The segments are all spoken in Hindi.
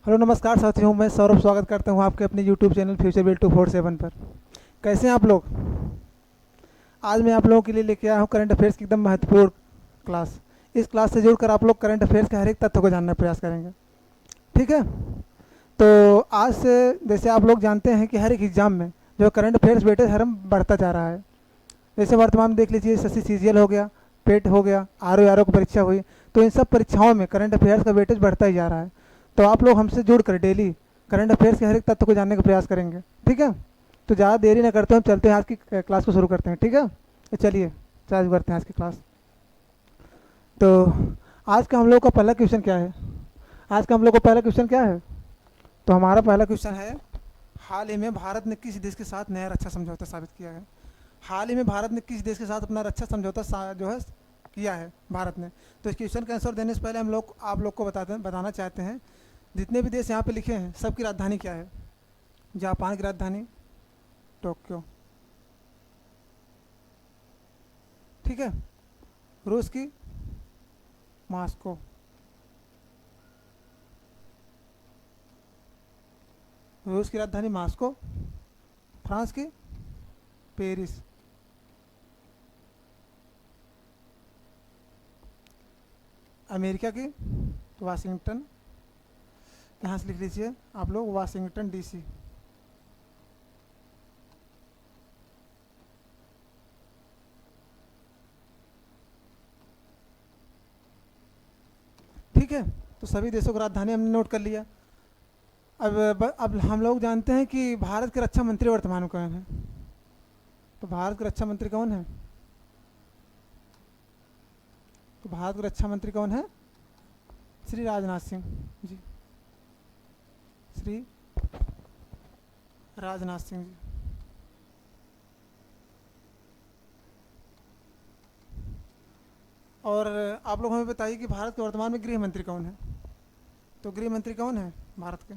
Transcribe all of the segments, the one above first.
हेलो नमस्कार साथियों, मैं सौरभ स्वागत करता हूं आपके अपने यूट्यूब चैनल फ्यूचर बिल 247 पर। कैसे हैं आप लोग? आज मैं आप लोगों के लिए लेके आया हूं करंट अफेयर्स की एकदम महत्वपूर्ण क्लास। इस क्लास से जुड़कर आप लोग करंट अफेयर्स के हर एक तथ्य को जानने का प्रयास करेंगे। ठीक है? तो आज से जैसे आप लोग जानते हैं कि हर एक एग्ज़ाम में जो करंट अफेयर्स वेटेज हर बढ़ता जा रहा है। जैसे वर्तमान में देख लीजिए, एसएससी सीजीएल हो गया, पेट हो गया, आरओ की परीक्षा हुई, तो इन सब परीक्षाओं में करंट अफेयर्स का वेटेज बढ़ता ही जा रहा है। तो आप लोग हमसे जुड़कर डेली करंट अफेयर्स के हर एक तत्व को जानने का प्रयास करेंगे। ठीक है? तो ज़्यादा देरी ना करते हम चलते हैं, आज की क्लास को शुरू करते हैं। ठीक है? तो चलिए चार्ज करते हैं आज की क्लास। तो आज का हम लोग का पहला क्वेश्चन क्या है? आज का हम लोग का पहला क्वेश्चन क्या है? तो हमारा पहला क्वेश्चन है, हाल ही में भारत ने किस देश के साथ नया रक्षा समझौता साबित किया है? हाल ही में भारत ने किस देश के साथ अपना रक्षा समझौता जो है किया है भारत ने? तो इस क्वेश्चन का आंसर देने से पहले हम लोग आप लोग को बताना चाहते हैं, जितने भी देश यहाँ पे लिखे हैं सबकी राजधानी क्या है? जापान की राजधानी टोक्यो। ठीक है? रूस की मॉस्को। रूस की राजधानी मॉस्को। फ्रांस की पेरिस। अमेरिका की वाशिंगटन। यहाँ से लिख लीजिए आप लोग, वाशिंगटन डीसी। ठीक है? तो सभी देशों की राजधानी हमने नोट कर लिया। अब हम लोग जानते हैं कि भारत के रक्षा मंत्री वर्तमान में कौन है? तो भारत के रक्षा मंत्री कौन है? तो भारत के रक्षा मंत्री कौन है? श्री राजनाथ सिंह जी। श्री राजनाथ सिंह जी। और आप लोग हमें बताइए कि भारत के वर्तमान में गृह मंत्री कौन है? तो गृह मंत्री कौन है भारत के?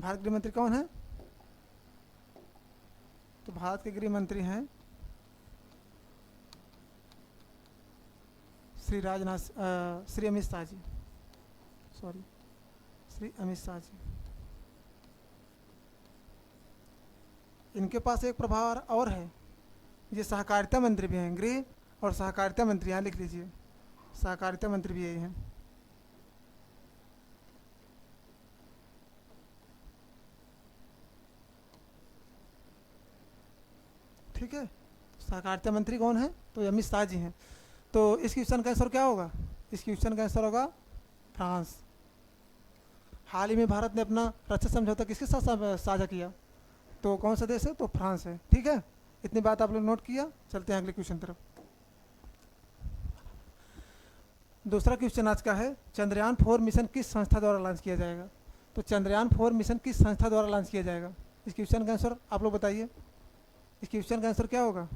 भारत गृह मंत्री कौन है? तो भारत के गृह मंत्री हैं श्री अमित शाह जी। सॉरी, श्री अमित शाह जी। इनके पास एक प्रभार और है, ये सहकारिता मंत्री भी हैं। गृह और सहकारिता मंत्री, यहाँ लिख लीजिए, सहकारिता मंत्री भी यही हैं। ठीक है? सहकारिता मंत्री कौन है? तो अमित शाह जी हैं। तो इस क्वेश्चन का आंसर क्या होगा? इस क्वेश्चन का आंसर होगा फ्रांस। हाल ही में भारत ने अपना रक्षा समझौता किसके साथ साझा किया? तो कौन सा देश है? तो फ्रांस है। ठीक है? इतनी बात आप लोग नोट किया। चलते हैं अगले क्वेश्चन तरफ। दूसरा क्वेश्चन आज का है, चंद्रयान 4 मिशन किस संस्था द्वारा लॉन्च किया जाएगा? तो चंद्रयान 4 मिशन किस संस्था द्वारा लॉन्च किया जाएगा? इस क्वेश्चन का आंसर आप लोग बताइए। इस क्वेश्चन का आंसर क्या होगा?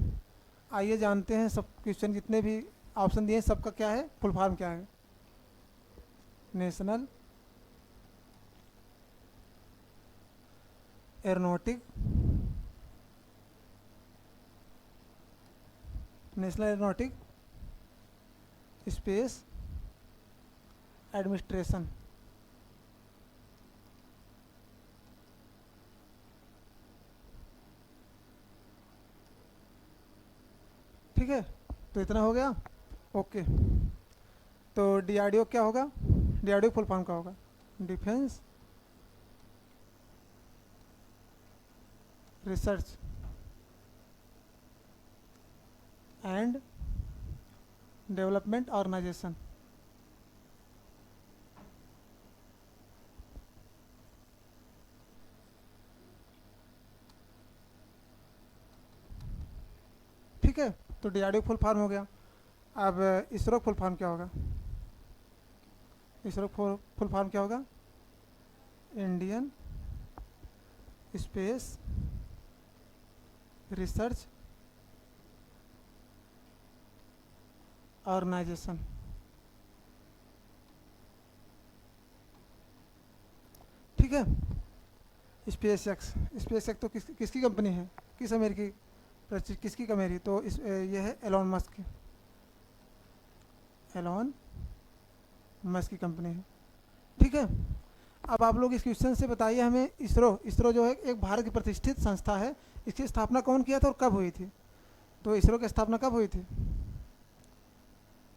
आइए जानते हैं। सब क्वेश्चन जितने भी ऑप्शन दिए सबका क्या है, फुल फॉर्म क्या है? National aeronautic national aeronautic space administration. ठीक है? तो इतना हो गया। ओके। तो डीआरडीओ क्या होगा? डीआरडीओ फुल फॉर्म क्या होगा? Defence research and development organisation. ठीक है? तो डीआरडीओ फुल फॉर्म हो गया। अब इसरो फुल फॉर्म क्या होगा? इसरो फुल फॉर्म क्या होगा? Indian space research organisation. ठीक है? स्पेस एक्स तो किसकी कंपनी है? किस अमेरिकी किसकी कंपनी? तो ये है एलॉन मस्क की। एलॉन मस्क की कंपनी है। ठीक है, अब आप लोग इस क्वेश्चन से बताइए हमें, इसरो इसरो जो है एक भारत की प्रतिष्ठित संस्था है, इसकी स्थापना कौन किया था और कब हुई थी? तो इसरो की स्थापना कब हुई थी?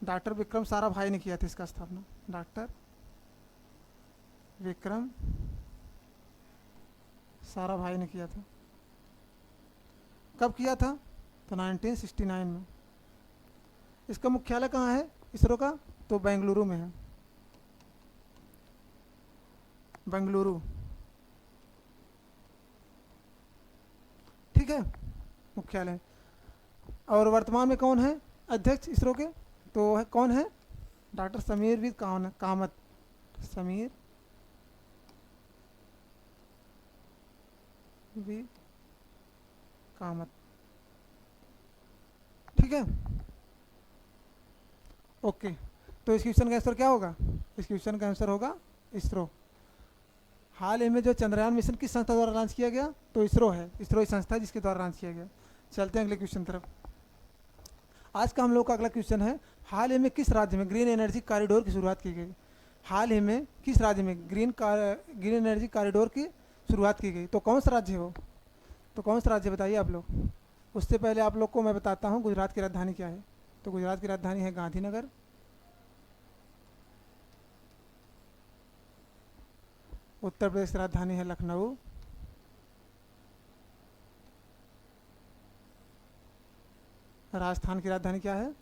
डॉक्टर विक्रम साराभाई ने किया था इसका स्थापना। डॉक्टर विक्रम साराभाई ने किया था। कब किया था? तो 1969 में। इसका मुख्यालय कहाँ है इसरो का? तो बेंगलुरु में है, बेंगलुरु। ठीक है, मुख्यालय। और वर्तमान में कौन है अध्यक्ष इसरो के? तो है, कौन है? Doctor Sameer V Kamat, Sameer V Kamat. ठीक है, ओके। तो इस क्वेश्चन का आंसर क्या होगा? इस क्वेश्चन का आंसर होगा इसरो। हाल ही में जो चंद्रयान मिशन किस संस्था द्वारा लॉन्च किया गया? तो इसरो है, इसरो ही संस्था है जिसके द्वारा लॉन्च किया गया। चलते हैं अगले क्वेश्चन तरफ। आज का हम लोग का अगला क्वेश्चन है, हाल ही में किस राज्य में ग्रीन एनर्जी कॉरिडोर की शुरुआत की गई? हाल ही में किस राज्य में ग्रीन एनर्जी कॉरिडोर की शुरुआत की गई? तो कौन सा राज्य है वो? तो कौन सा राज्य बताइए आप लोग। उससे पहले आप लोग को मैं बताता हूँ गुजरात की राजधानी क्या है। तो गुजरात की राजधानी है गांधीनगर। उत्तर प्रदेश की राजधानी है लखनऊ। राजस्थान की राजधानी क्या है?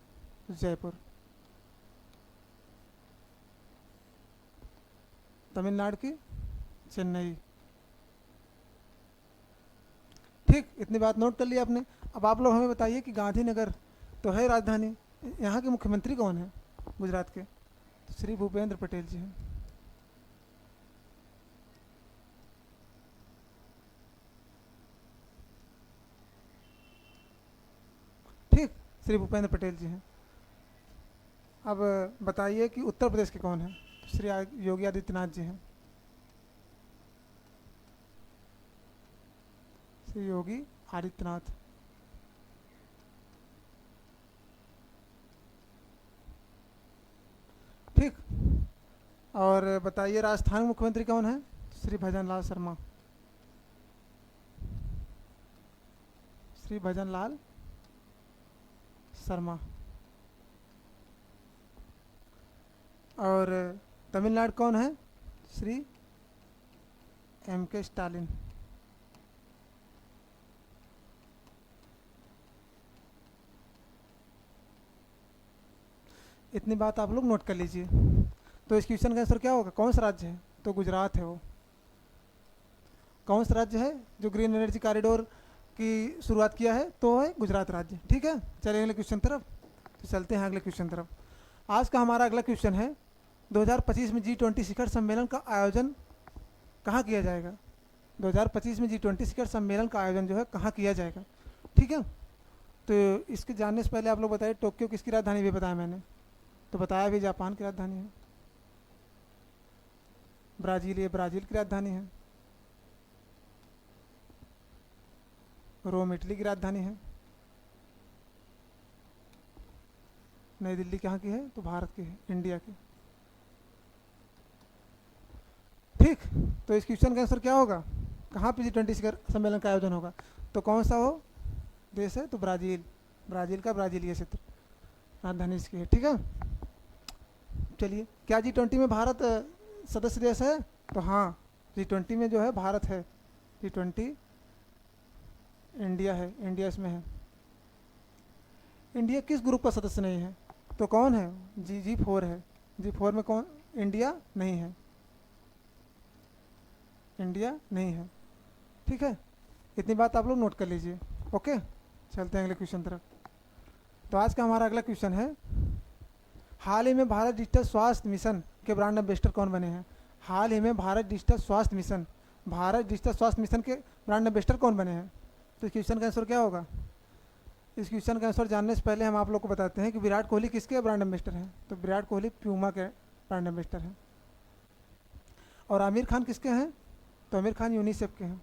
जयपुर। तमिलनाडु की चेन्नई। ठीक, इतनी बात नोट कर लिया आपने। अब आप लोग हमें बताइए कि गांधीनगर तो है राजधानी, यहाँ के मुख्यमंत्री कौन है गुजरात के? तो श्री भूपेंद्र पटेल जी हैं। ठीक, श्री भूपेंद्र पटेल जी हैं। अब बताइए कि उत्तर प्रदेश के कौन है? तो श्री योगी आदित्यनाथ जी हैं, श्री योगी आदित्यनाथ। ठीक, और बताइए राजस्थान मुख्यमंत्री कौन है? श्री भजनलाल शर्मा, श्री भजनलाल शर्मा। और तमिलनाडु कौन है? श्री M.K. स्टालिन। इतनी बात आप लोग नोट कर लीजिए। तो इस क्वेश्चन का आंसर क्या होगा? कौन सा राज्य है? तो गुजरात है वो। कौन सा राज्य है जो ग्रीन एनर्जी कॉरिडोर की शुरुआत किया है? तो है गुजरात राज्य। ठीक है, चलिए अगले क्वेश्चन तरफ। तो चलते हैं अगले क्वेश्चन तरफ। आज का हमारा अगला क्वेश्चन है, 2025 में G20 शिखर सम्मेलन का आयोजन कहाँ किया जाएगा? 2025 में G20 शिखर सम्मेलन का आयोजन जो है कहाँ किया जाएगा? ठीक है, तो इसके जानने से पहले आप लोग बताइए टोक्यो किसकी राजधानी भी बताया मैंने? तो बताया भी जापान की राजधानी है। ब्राज़ील, ये ब्राज़ील की राजधानी है। रोम इटली की राजधानी है। नई दिल्ली कहाँ की है? तो भारत की है, इंडिया की। ठीक, तो इस क्वेश्चन का आंसर क्या होगा? कहाँ पे G20 शिखर सम्मेलन का आयोजन होगा? तो कौन सा वो देश है? तो ब्राज़ील, ब्राज़ील का ब्राज़ीलिया क्षेत्र राजधानी इसकी है। ठीक है, चलिए, क्या G20 में भारत सदस्य देश है? तो हाँ, G20 में जो है भारत है। G20 इंडिया है, इंडिया इसमें है। इंडिया किस ग्रुप का सदस्य नहीं है? तो कौन है? G4 है। G4 में कौन? इंडिया नहीं है, इंडिया नहीं है। ठीक है, इतनी बात आप लोग नोट कर लीजिए। ओके, चलते हैं अगले क्वेश्चन तरफ। तो आज का हमारा अगला क्वेश्चन है, हाल ही में भारत डिजिटल स्वास्थ्य मिशन के ब्रांड एम्बेसडर कौन बने हैं? हाल ही में भारत डिजिटल स्वास्थ्य मिशन के ब्रांड एम्बेसडर कौन बने हैं? तो इस क्वेश्चन का आंसर क्या होगा? इस क्वेश्चन का आंसर जानने से पहले हम आप लोग को बताते हैं कि विराट कोहली किसके ब्रांड एम्बेसडर हैं? तो विराट कोहली प्यूमा के ब्रांड एम्बेसडर हैं। और आमिर खान किसके हैं? तो आमिर खान यूनिसेफ के हैं।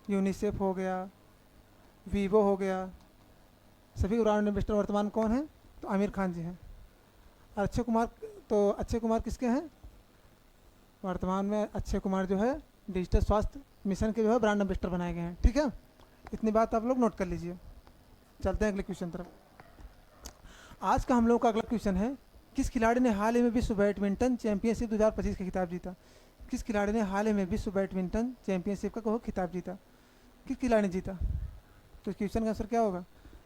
यूनिसेफ हो गया, वीवो हो गया, सभी ब्रांड एम्बेसडर वर्तमान कौन है? तो आमिर खान जी हैं। अक्षय कुमार तो अक्षय कुमार किसके हैं? वर्तमान में अक्षय कुमार जो है डिजिटल स्वास्थ्य मिशन के जो है ब्रांड एम्बेसडर बनाए गए हैं। ठीक है, इतनी बात आप लोग नोट कर लीजिए। चलते हैं अगले क्वेश्चन तरफ। आज का हम लोग का अगला क्वेश्चन है, किस खिलाड़ी ने हाल ही में विश्व बैडमिंटन चैंपियनशिप 2025 का खिताब जीता? किस खिलाड़ी ने हाल ही में विश्व बैडमिंटन चैंपियनशिप का खिताब जीता? किस खिलाड़ी ने जीता? तो क्वेश्चन का आंसर क्या होगा?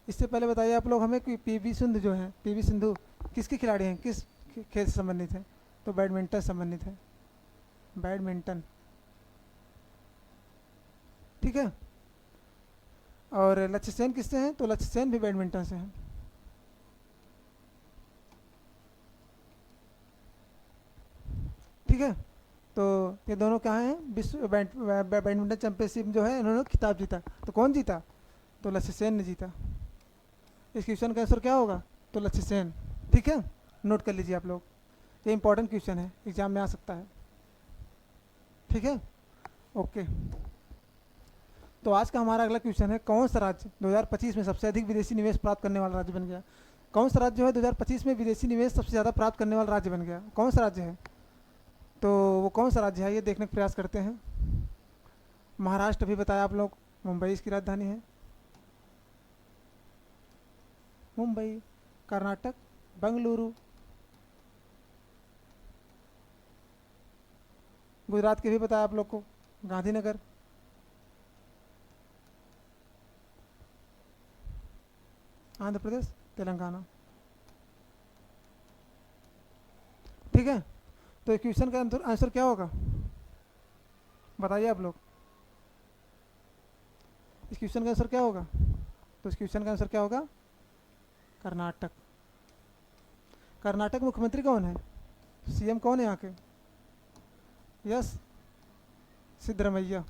इससे पहले बताइए आप लोग हमें कि पीवी सिंधु जो है, पीवी सिंधु किसके खिलाड़ी हैं, किस खेल से संबंधित हैं? तो बैडमिंटन से संबंधित है, बैडमिंटन। ठीक है, और लक्ष्य सेन किससे हैं? तो लक्ष्य सेन भी बैडमिंटन से हैं। ठीक है, तो ये दोनों क्या हैं? विश्व बैडमिंटन चैंपियनशिप जो है इन्होंने खिताब जीता। तो कौन जीता? तो लक्ष्य सेन ने जीता। इस क्वेश्चन का आंसर क्या होगा? तो लक्ष्य सेन। ठीक है, नोट कर लीजिए आप लोग, ये इंपॉर्टेंट क्वेश्चन है, एग्जाम में आ सकता है। ठीक है, ओके। तो आज का हमारा अगला क्वेश्चन है, कौन सा राज्य 2025 में सबसे अधिक विदेशी निवेश प्राप्त करने वाला राज्य बन गया? कौन सा राज्य जो है 2025 में विदेशी निवेश सबसे ज़्यादा प्राप्त करने वाला राज्य बन गया? कौन सा राज्य है? तो वो कौन सा राज्य है ये देखने का प्रयास करते हैं। महाराष्ट्र भी बताया आप लोग, मुंबई इसकी राजधानी है, मुंबई। कर्नाटक बेंगलुरु। गुजरात के भी बताया आप लोग को, गांधीनगर। आंध्र प्रदेश, तेलंगाना। ठीक है, तो क्वेश्चन का आंसर क्या होगा बताइए आप लोग? इस क्वेश्चन का आंसर क्या होगा? तो इस क्वेश्चन का आंसर क्या होगा? कर्नाटक। कर्नाटक मुख्यमंत्री कौन है? सीएम कौन है यहाँ के? यस, सिद्धरमैया।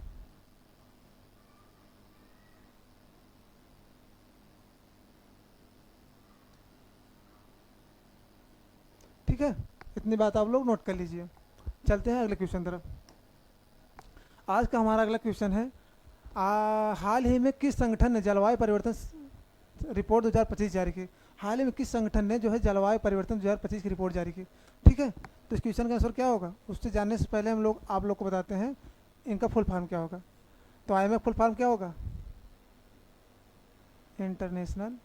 ठीक है, इतनी बात आप लोग नोट कर लीजिए। चलते हैं अगले क्वेश्चन तरफ। आज का हमारा अगला क्वेश्चन है, हाल ही में किस संगठन ने जलवायु परिवर्तन रिपोर्ट 2025 जारी की? हाल ही में किस संगठन ने जो है जलवायु परिवर्तन 2025 की रिपोर्ट जारी की? ठीक है, तो इस क्वेश्चन का आंसर क्या होगा? उससे जानने से पहले हम लोग आप लोग को बताते हैं इनका फुल फॉर्म क्या होगा। तो IMF फुल फॉर्म क्या होगा? International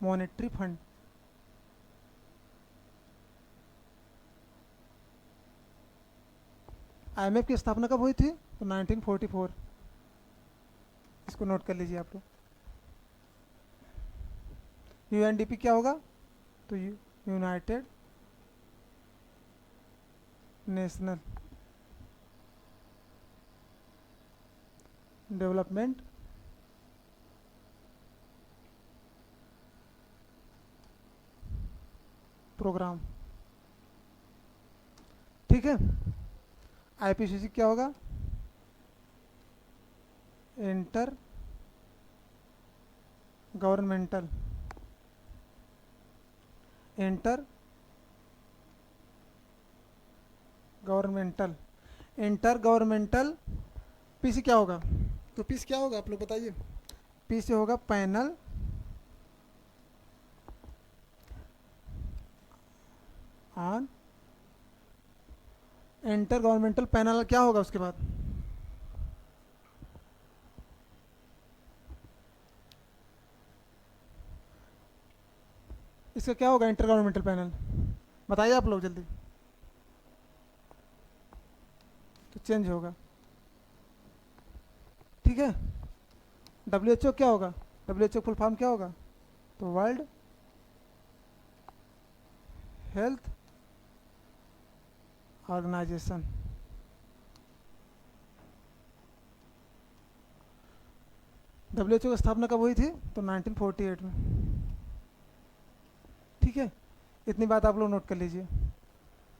monetary fund. IMF की स्थापना कब हुई थी? तो 1944। इसको नोट कर लीजिए आप लोग। UNDP क्या होगा? तो यूनाइटेड नेशनल डेवलपमेंट प्रोग्राम। ठीक है, IPCC क्या होगा? Inter governmental inter governmental. PC क्या होगा? तो पीस क्या होगा आप लोग बताइए? पीस होगा panel on inter governmental panel. क्या होगा उसके बाद? इसका क्या होगा इंटर गवर्नमेंटल पैनल? बताइए आप लोग जल्दी। तो चेंज होगा। ठीक है, WHO क्या होगा? WHO फुल फॉर्म क्या होगा? तो वर्ल्ड हेल्थ ऑर्गेनाइजेशन। WHO की स्थापना कब हुई थी? तो 1948 में। ठीक है, इतनी बात आप लोग नोट कर लीजिए।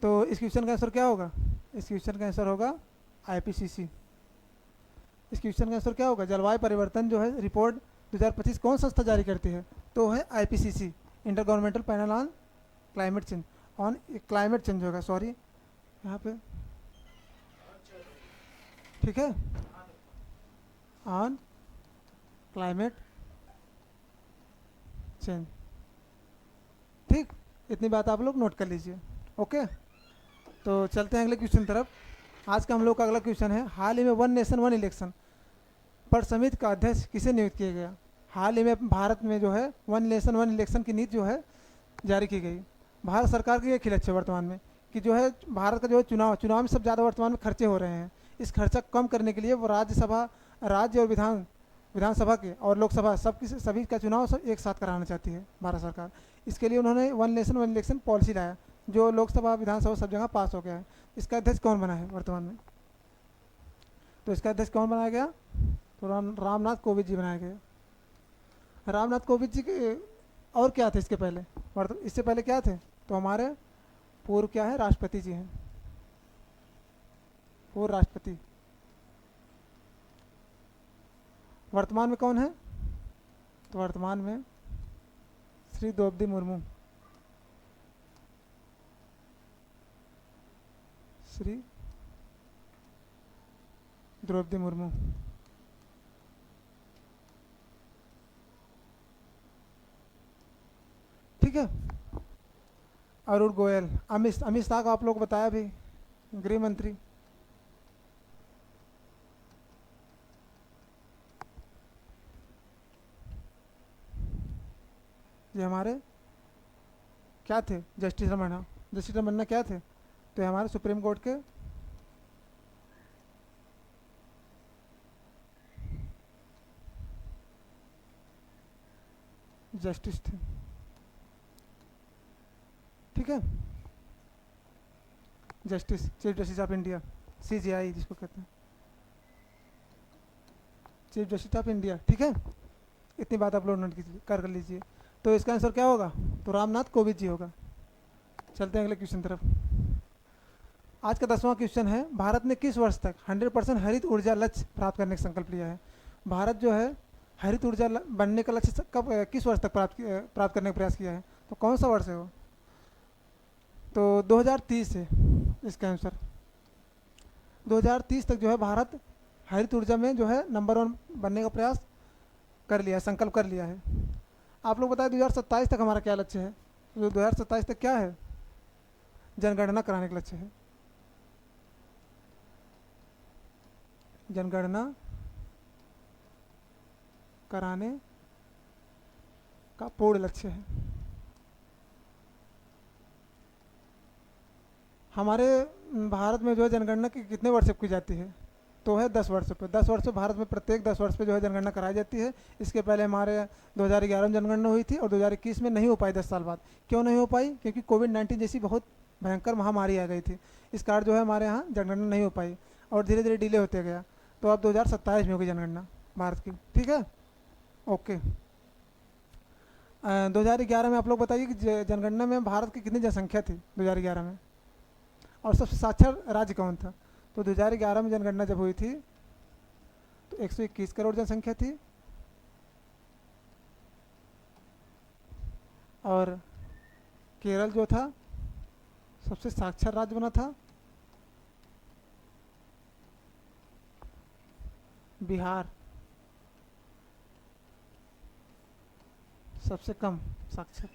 तो इस क्वेश्चन का आंसर क्या होगा? इस क्वेश्चन का आंसर होगा IPCC। इस क्वेश्चन का आंसर क्या होगा? जलवायु परिवर्तन जो है रिपोर्ट 2025 कौन संस्था जारी करती है? तो है IPCC, inter governmental panel on climate change. On climate change होगा, सॉरी यहाँ पे। ठीक है, ऑन क्लाइमेट चेंज। ठीक, इतनी बात आप लोग नोट कर लीजिए। ओके, तो चलते हैं अगले क्वेश्चन तरफ। आज का हम लोग का अगला क्वेश्चन है, हाल ही में वन नेशन वन इलेक्शन पर समिति का अध्यक्ष किसे नियुक्त किया गया। हाल ही में भारत में जो है वन नेशन वन इलेक्शन की नीति जो है जारी की गई। भारत सरकार की एक ही लक्ष्य है वर्तमान में कि जो है भारत का जो है चुनाव में सब ज़्यादा वर्तमान में खर्चे हो रहे हैं। इस खर्चा कम करने के लिए वो राज्य और विधानसभा के और लोकसभा सभी का चुनाव सब एक साथ कराना चाहती है भारत सरकार। इसके लिए उन्होंने one nation one election policy लाया, जो लोकसभा विधानसभा सब जगह पास हो गया है। इसका अध्यक्ष कौन बना है वर्तमान में? तो इसका अध्यक्ष कौन बनाया गया? तो रामनाथ कोविंद जी बनाए गए। रामनाथ कोविंद जी के और क्या थे इसके पहले? इससे पहले क्या थे? तो हमारे पूर्व क्या है, राष्ट्रपति जी हैं, पूर्व राष्ट्रपति। वर्तमान में कौन है? तो वर्तमान में श्री द्रौपदी मुर्मू, श्री द्रौपदी मुर्मू। ठीक है। अरुण गोयल, अमित शाह को आप लोग बताया भी, गृह मंत्री। ये हमारे क्या थे? जस्टिस रमन्ना क्या थे? तो ये हमारे सुप्रीम कोर्ट के जस्टिस थे। ठीक है, chief justice of India, CJI जिसको कहते हैं, चीफ जस्टिस ऑफ इंडिया। ठीक है, इतनी बात आप लोग नोट कर लीजिए। तो इसका आंसर क्या होगा? तो रामनाथ कोविंद जी होगा। चलते हैं अगले क्वेश्चन तरफ। आज का 10वां क्वेश्चन है, भारत ने किस वर्ष तक 100% हरित ऊर्जा लक्ष्य प्राप्त करने का संकल्प लिया है। भारत जो है हरित ऊर्जा बनने का लक्ष्य किस वर्ष तक प्राप्त करने का प्रयास किया है? तो कौन सा वर्ष है वो? तो 2030 है इसका आंसर। 2030 तक जो है भारत हरित ऊर्जा में जो है नंबर 1 बनने का प्रयास कर लिया, संकल्प कर लिया है। आप लोग बताएं 2027 तक हमारा क्या लक्ष्य है? तो 2027 तक क्या है? जनगणना कराने का लक्ष्य है। जनगणना कराने का पूर्ण लक्ष्य है। हमारे भारत में जो है जनगणना की कितने वर्ष की जाती है? तो है 10 वर्ष पे। 10 वर्ष भारत में प्रत्येक 10 वर्ष पे जो है जनगणना कराई जाती है। इसके पहले हमारे 2011 में जनगणना हुई थी और 2021 में नहीं हो पाई 10 साल बाद। क्यों नहीं हो पाई? क्योंकि कोविड-19 जैसी बहुत भयंकर महामारी आ गई थी। इस कारण जो है हमारे यहाँ जनगणना नहीं हो पाई और धीरे धीरे डिले होते गया। तो अब 2027 में होगी जनगणना भारत की। ठीक है, ओके। 2011 में आप लोग बताइए कि जनगणना में भारत की कितनी जनसंख्या थी 2011 में, और सबसे साक्षर राज्य कौन था? तो 2011 में जनगणना जब हुई थी तो 121 करोड़ जनसंख्या थी और केरल जो था सबसे साक्षर राज्य बना था। बिहार सबसे कम साक्षर।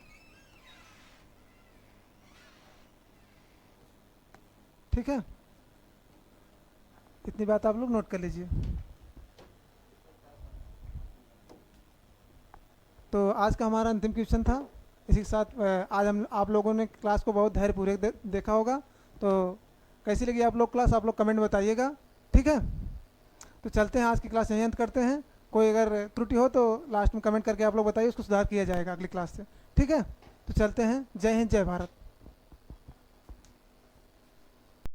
ठीक है, इतनी बात आप लोग नोट कर लीजिए। तो आज का हमारा अंतिम क्वेश्चन था। इसी के साथ आज हम आप लोगों ने क्लास को बहुत धैर्यपूर्वक देखा होगा। तो कैसी लगी आप लोग क्लास? आप लोग कमेंट बताइएगा। ठीक है, तो चलते हैं, आज की क्लास यहीं अंत करते हैं। कोई अगर त्रुटि हो तो लास्ट में कमेंट करके आप लोग बताइए, उसको सुधार किया जाएगा अगली क्लास से। ठीक है, तो चलते हैं। जय हिंद, जय भारत।